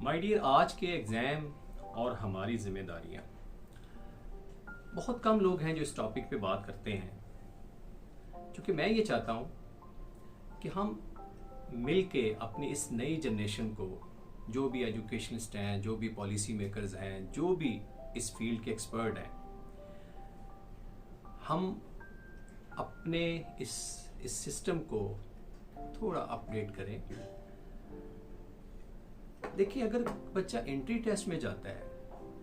My dear, आज के exam और हमारी जिम्मेदारियां। बहुत कम लोग हैं जो इस टॉपिक पे बात करते हैं, क्योंकि मैं ये चाहता हूँ कि हम मिल के अपनी इस नई जनरेशन को, जो भी एजुकेशनिस्ट हैं, जो भी पॉलिसी मेकर्स हैं, जो भी इस फील्ड के एक्सपर्ट हैं, हम अपने इस सिस्टम को थोड़ा अपडेट करें। देखिए, अगर बच्चा एंट्री टेस्ट में जाता है,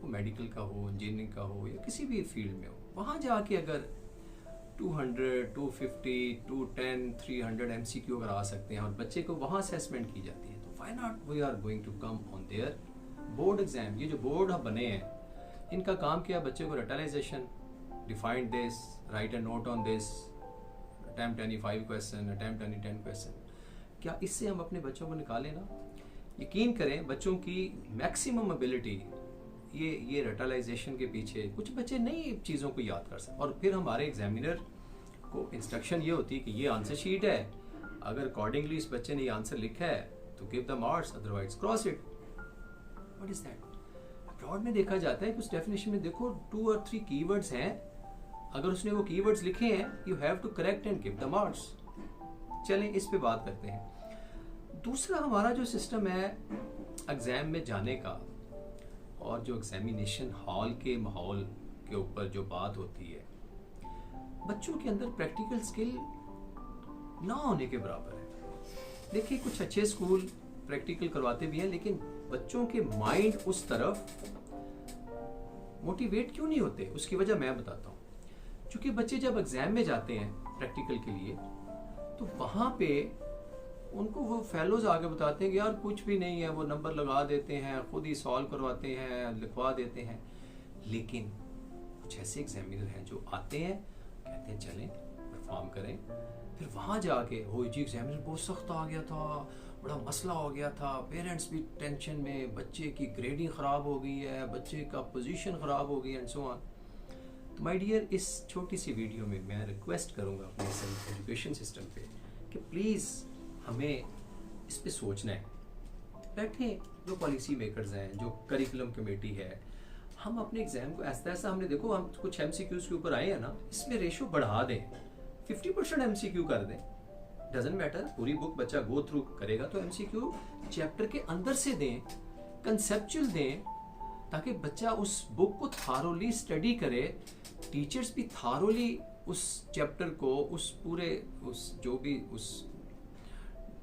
वो मेडिकल का हो, इंजीनियरिंग का हो या किसी भी फील्ड में हो, वहाँ जाके अगर 200, 250, 210, 300 MCQ अगर आ सकते हैं और बच्चे को वहाँ असेसमेंट की जाती है, तो why not we are going to come on their board exam. ये जो बोर्ड बने हैं, इनका काम किया बच्चे को रटलाइजेशन, defined this, write a note on this, attempt any 5 question, attempt any 10 question. क्या इससे हम अपने बच्चों को निकालें ना? यकीन करें, बच्चों की मैक्सिमम एबिलिटी ये रटलाइजेशन के पीछे, कुछ बच्चे नई चीज़ों को याद कर सकते। और फिर हमारे एग्जामिनर को इंस्ट्रक्शन ये होती है कि ये आंसर शीट है, अगर अकॉर्डिंगली इस बच्चे ने ये आंसर लिखा है तो give the marks, otherwise cross it. What is that? Abroad में देखा जाता है कि उस डेफिनेशन में देखो 2 और 3 कीवर्ड्स हैं, अगर उसने वो कीवर्ड्स लिखे हैं, you have to correct and give the marks. चलें इस पे बात करते हैं। दूसरा, हमारा जो सिस्टम है एग्ज़ाम में जाने का और जो एग्जामिनेशन हॉल के माहौल के ऊपर जो बात होती है, बच्चों के अंदर प्रैक्टिकल स्किल ना होने के बराबर है। देखिए, कुछ अच्छे स्कूल प्रैक्टिकल करवाते भी हैं, लेकिन बच्चों के माइंड उस तरफ मोटिवेट क्यों नहीं होते, उसकी वजह मैं बताता हूँ। क्योंकि बच्चे जब एग्जाम में जाते हैं प्रैक्टिकल के लिए, तो वहाँ पे उनको वो फेलोज आगे बताते हैं कि यार कुछ भी नहीं है, वो नंबर लगा देते हैं, खुद ही सॉल्व करवाते हैं, लिखवा देते हैं। लेकिन कुछ ऐसे एग्जामिनर हैं जो आते हैं, कहते हैं चलें परफॉर्म करें, फिर वहाँ जाके हो जी एग्जामिनर बहुत सख्त आ गया था, बड़ा मसला हो गया था, पेरेंट्स भी टेंशन में, बच्चे की ग्रेडिंग ख़राब हो गई है, बच्चे का पोजीशन ख़राब हो गई एंड सो ऑन। तो माय डियर, इस छोटी सी वीडियो में मैं रिक्वेस्ट करूँगा अपने एजुकेशन सिस्टम पे कि प्लीज़ हमें इस पे सोचना है। बैठे जो पॉलिसी मेकर्स हैं, जो करिकुलम कमेटी है, हम अपने एग्जाम को ऐसा ऐसा, हमने देखो हम कुछ MCQs के ऊपर आए हैं ना, इसमें रेशो बढ़ा दें, 50% MCQ कर दें। डजंट मैटर, पूरी बुक बच्चा गो थ्रू करेगा तो MCQ चैप्टर के अंदर से दें, कंसेप्चुअल दें, ताकि बच्चा उस बुक को थारोली स्टडी करे, टीचर्स भी थारोली उस चैप्टर को, उस पूरे उस जो भी उस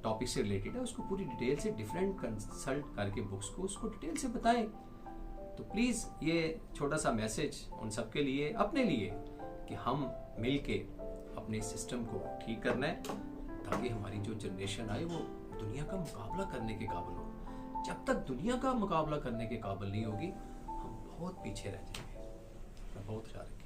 टॉपिक से रिलेटेड है, उसको पूरी डिटेल से डिफरेंट कंसल्ट करके बुक्स को उसको डिटेल से बताएं। तो प्लीज़ ये छोटा सा मैसेज उन सब के लिए, अपने लिए, कि हम मिल के अपने सिस्टम को ठीक करना है, ताकि हमारी जो जनरेशन आए वो दुनिया का मुकाबला करने के काबिल हो। जब तक दुनिया का मुकाबला करने के काबिल नहीं होगी, हम बहुत पीछे रह जाएंगे। मैं बहुत ख्याल रखें।